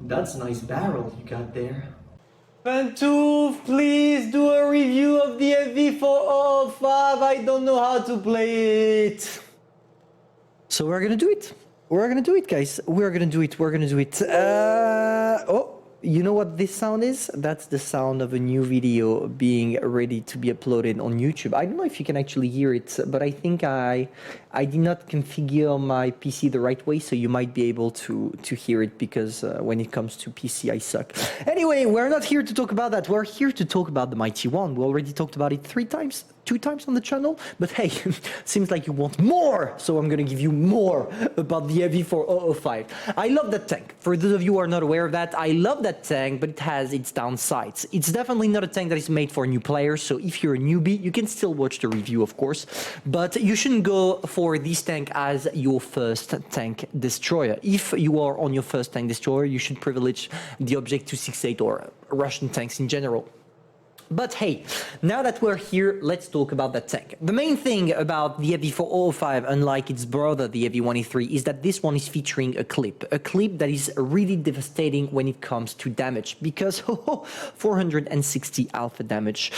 That's a nice barrel you got there. Pantoufleee, please do a review of the FV405. I don't know how to play it. So we're gonna do it. We're gonna do it, guys. We're gonna do it. We're gonna do it. Oh, you know what this sound is? That's the sound of a new video being ready to be uploaded on YouTube. I don't know if you can actually hear it, but I think I did not configure my PC the right way, so you might be able to hear it because when it comes to PC, I suck. Anyway, we're not here to talk about that. We're here to talk about the Mighty One. We already talked about it 2 times on the channel, but hey, seems like you want more, so I'm gonna give you more about the FV4005. I love that tank. For those of you who are not aware of that, I love that tank, but it has its downsides. It's definitely not a tank that is made for new players, so if you're a newbie, you can still watch the review, of course, but you shouldn't go for this tank as your first tank destroyer. If you are on your first tank destroyer, you should privilege the Object 268 or Russian tanks in general. But hey, now that we're here, let's talk about that tank. The main thing about the FV4005, unlike its brother, the FV183, is that this one is featuring a clip that is really devastating when it comes to damage, because 460 alpha damage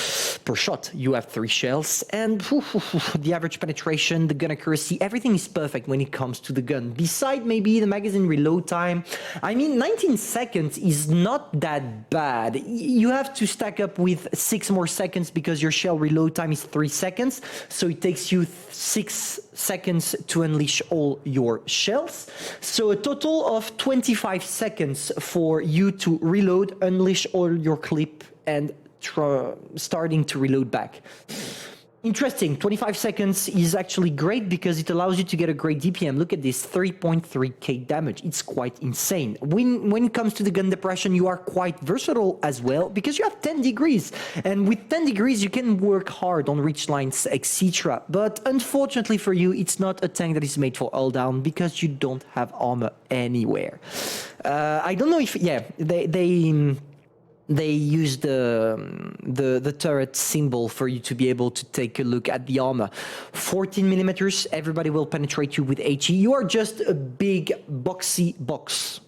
per shot. You have 3 shells, and the average penetration, the gun accuracy, everything is perfect when it comes to the gun. Beside maybe the magazine reload time, I mean, 19 seconds is not that bad. You have to stack up with 6 more seconds because your shell reload time is 3 seconds, so it takes you 6 seconds to unleash all your shells. So a total of 25 seconds for you to reload, unleash all your clip, and starting to reload back. Interesting, 25 seconds is actually great because it allows you to get a great DPM. Look at this, 3.3k damage. It's quite insane. When it comes to the gun depression, you are quite versatile as well because you have 10 degrees. And with 10 degrees, you can work hard on reach lines, etc. But unfortunately for you, it's not a tank that is made for all down because you don't have armor anywhere. I don't know if, yeah, they use the turret symbol for you to be able to take a look at the armor. 14 millimeters, everybody will penetrate you with HE. You are just a big boxy box.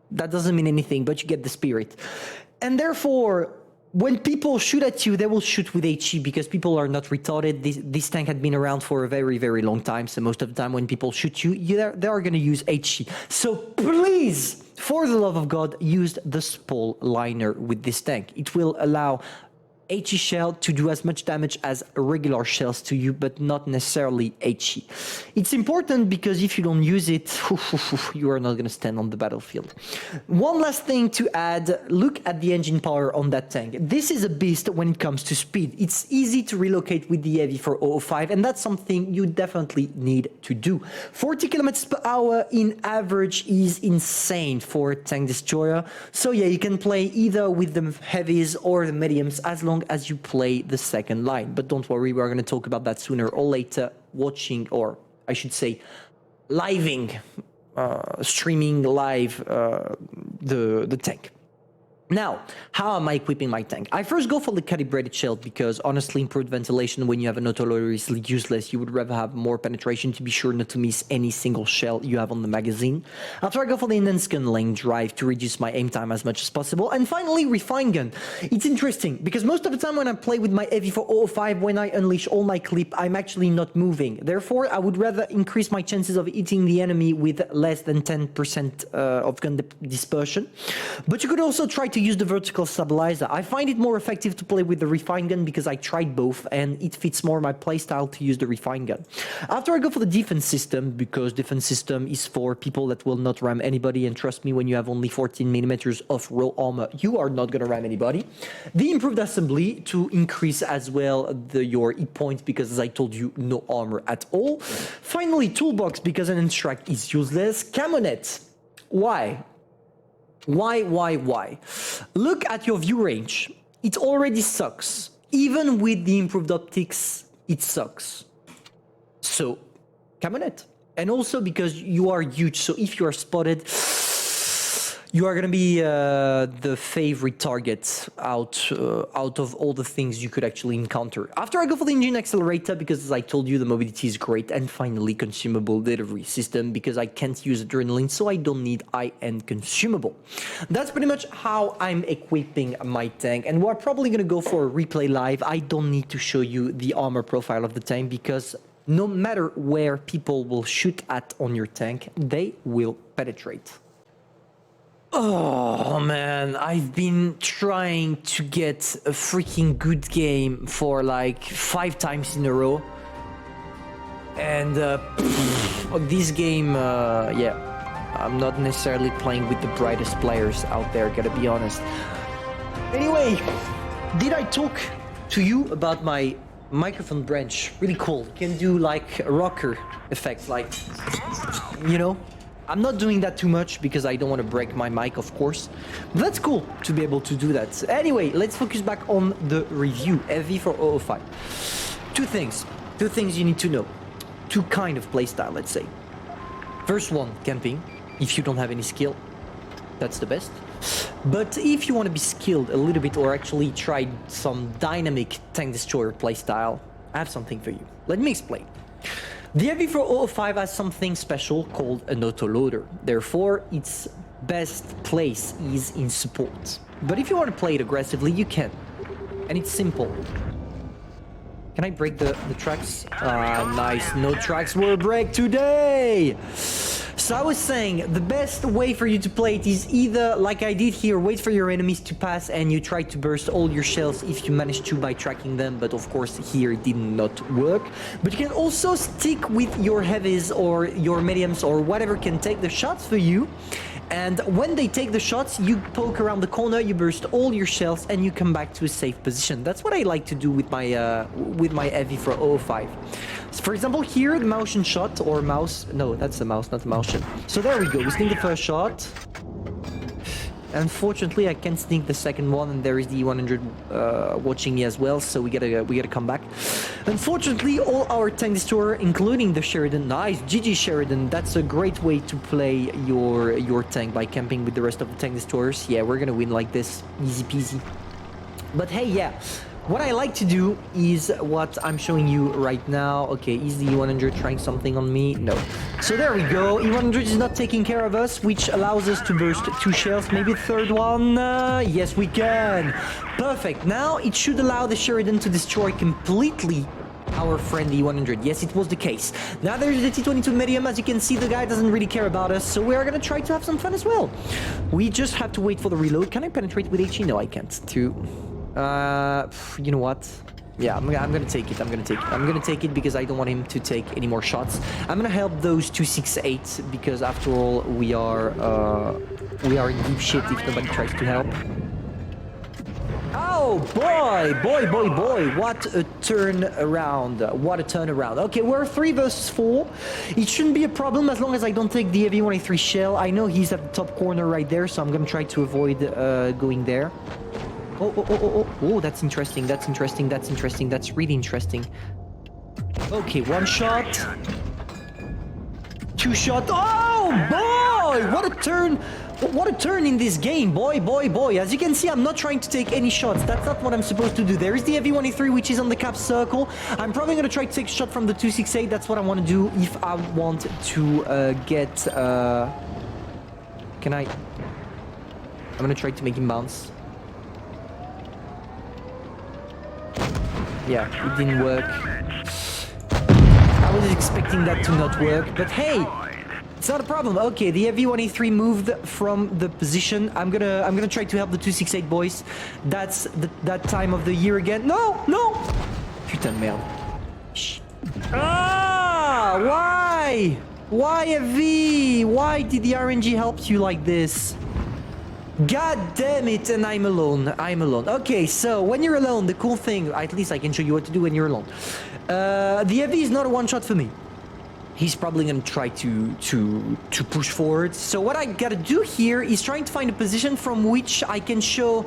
That doesn't mean anything, but you get the spirit. And therefore, when people shoot at you, they will shoot with HE because people are not retarded. This tank had been around for a very, very long time. So most of the time when people shoot you, they are going to use HE. So please, for the love of God, use the Spall liner with this tank. It will allow HE shell to do as much damage as regular shells to you, but not necessarily HE. It's important because if you don't use it, you are not going to stand on the battlefield. One last thing to add, look at the engine power on that tank. This is a beast when it comes to speed. It's easy to relocate with the FV4005, and that's something you definitely need to do. 40 kilometers per hour in average is insane for a tank destroyer. So yeah, you can play either with the heavies or the mediums as long as you play the second line. But don't worry, we're going to talk about that sooner or later, watching, or I should say living, streaming live the tank. Now, how am I equipping my tank? I first go for the calibrated shell because honestly, improved ventilation when you have an autoloader is useless. You would rather have more penetration to be sure not to miss any single shell you have on the magazine. After I go for the enhanced gun length drive to reduce my aim time as much as possible. And finally, refined gun. It's interesting because most of the time when I play with my FV4005, when I unleash all my clip, I'm actually not moving. Therefore, I would rather increase my chances of hitting the enemy with less than 10% of gun dispersion. But you could also try to use the vertical stabilizer. I find it more effective to play with the refined gun because I tried both and it fits more my playstyle to use the refined gun. After I go for the defense system, because defense system is for people that will not ram anybody, and trust me, when you have only 14 millimeters of raw armor, you are not going to ram anybody. The improved assembly to increase as well your hit points because, as I told you, no armor at all. Finally, toolbox because an extract is useless. Camonet. Why? Why? Look at your view range. It already sucks. Even with the improved optics, it sucks. So, Camonet. And also because you are huge, so if you are spotted, You are gonna be the favorite target out of all the things you could actually encounter. After I go for the engine accelerator, because as I told you, the mobility is great, and finally consumable delivery system, because I can't use adrenaline, so I don't need high-end consumable. That's pretty much how I'm equipping my tank, and we're probably gonna go for a replay live. I don't need to show you the armor profile of the tank, because no matter where people will shoot at on your tank, they will penetrate. Oh man, I've been trying to get a freaking good game for like 5 times in a row. And this game, yeah, I'm not necessarily playing with the brightest players out there, gotta be honest. Anyway, did I talk to you about my microphone branch? Really cool. Can do like a rocker effect, like, you know? I'm not doing that too much because I don't want to break my mic, of course. But that's cool to be able to do that. Anyway, let's focus back on the review. FV for 005. Two things you need to know. Two kind of playstyle, let's say. First one, camping. If you don't have any skill, that's the best. But if you want to be skilled a little bit or actually try some dynamic tank destroyer playstyle, I have something for you. Let me explain. The FV405 has something special called an autoloader. Therefore, its best place is in support. But if you want to play it aggressively, you can. And it's simple. Can I break the tracks? Nice. No tracks were break today! So I was saying, the best way for you to play it is either, like I did here, wait for your enemies to pass and you try to burst all your shells if you manage to by tracking them, but of course here it did not work. But you can also stick with your heavies or your mediums or whatever can take the shots for you. And when they take the shots, you poke around the corner, you burst all your shells, and you come back to a safe position. That's what I like to do with my FV405. So for example, here the motion shot or mouse. No, that's the mouse, not the motion. So there we go. We sneak the first shot. Unfortunately, I can't sneak the second one, and there is the 100 watching me as well. So we gotta come back. Unfortunately, all our tank destroyer, including the Sheridan, nice GG Sheridan. That's a great way to play your tank by camping with the rest of the tank destroyers. Yeah, we're gonna win like this, easy peasy. But hey, yeah. What I like to do is what I'm showing you right now. Okay, is the E100 trying something on me? No. So there we go. E100 is not taking care of us, which allows us to burst 2 shells. Maybe a third one? Yes, we can. Perfect. Now it should allow the Sheridan to destroy completely our friend E100. Yes, it was the case. Now there's the T-22 medium. As you can see, the guy doesn't really care about us, so we are gonna try to have some fun as well. We just have to wait for the reload. Can I penetrate with HE? No, I can't. You know what? Yeah, I'm gonna take it. I'm gonna take it because I don't want him to take any more shots. I'm gonna help those 268 because after all, we are in deep shit if nobody tries to help. Oh boy! What a turnaround! What a turnaround! Okay, we're 3 versus 4. It shouldn't be a problem as long as I don't take the AV-183 shell. I know he's at the top corner right there, so I'm gonna try to avoid going there. Oh, that's interesting, that's really interesting. Okay, 1 shot. 2 shot. Oh, boy! What a turn in this game, boy. As you can see, I'm not trying to take any shots. That's not what I'm supposed to do. There is the AV-183, which is on the cap circle. I'm probably going to try to take a shot from the 268. That's what I want to do if I want to get... Can I... I'm going to try to make him bounce. Yeah, it didn't work. I was expecting that to not work, but hey, it's not a problem. Okay, the AV-183 moved from the position. I'm gonna try to help the 268 boys. That's that time of the year again. No! Putain de merde. Shh. Ah! Why? Why FV? Why did the RNG help you like this? God damn it, and I'm alone. Okay, so when you're alone, the cool thing, at least I can show you what to do when you're alone. The FV is not a one-shot for me. He's probably gonna try to push forward. So what I gotta do here is trying to find a position from which I can show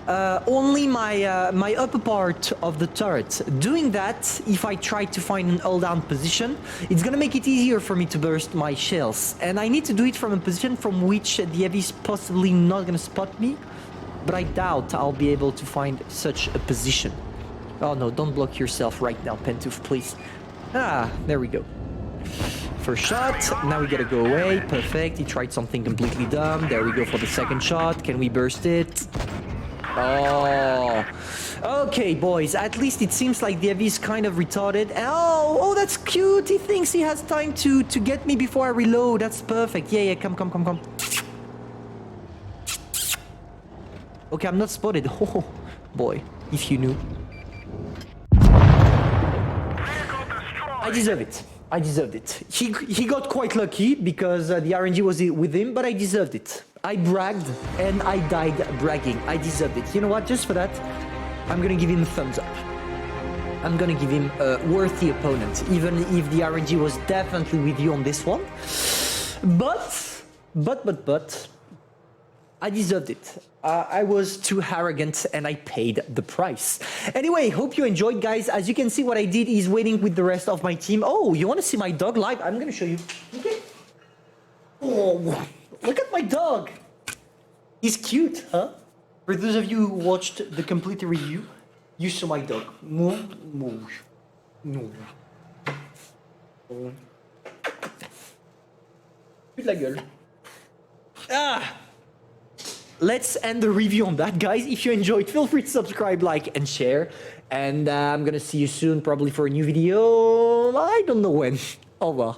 only my upper part of the turret. Doing that, if I try to find an all down position, it's gonna make it easier for me to burst my shells. And I need to do it from a position from which the heavy is possibly not gonna spot me. But I doubt I'll be able to find such a position. Oh no, don't block yourself right now, Pantoufleee, please. Ah, there we go. First shot, now we gotta go away. Perfect, he tried something completely dumb. There we go for the second shot. Can we burst it? Oh, okay, boys. At least it seems like the heavy is kind of retarded. Oh, that's cute. He thinks he has time to get me before I reload. That's perfect. Yeah, come. Okay, I'm not spotted. Oh, boy, if you knew. I deserve it. I deserved it. He got quite lucky because the RNG was with him, but I deserved it. I bragged and I died bragging. I deserved it. You know what? Just for that, I'm gonna give him a thumbs up. I'm gonna give him a worthy opponent, even if the RNG was definitely with you on this one. But, I deserved it. I was too arrogant and I paid the price. Anyway, hope you enjoyed, guys. As you can see, what I did is waiting with the rest of my team. Oh, you want to see my dog live? I'm gonna show you. Okay. Oh, look at my dog. He's cute, huh? For those of you who watched the complete review, you saw my dog. Toute la gueule. Ah! Let's end the review on that, guys. If you enjoyed, feel free to subscribe, like, and share. And I'm gonna see you soon, probably for a new video. I don't know when. Au revoir.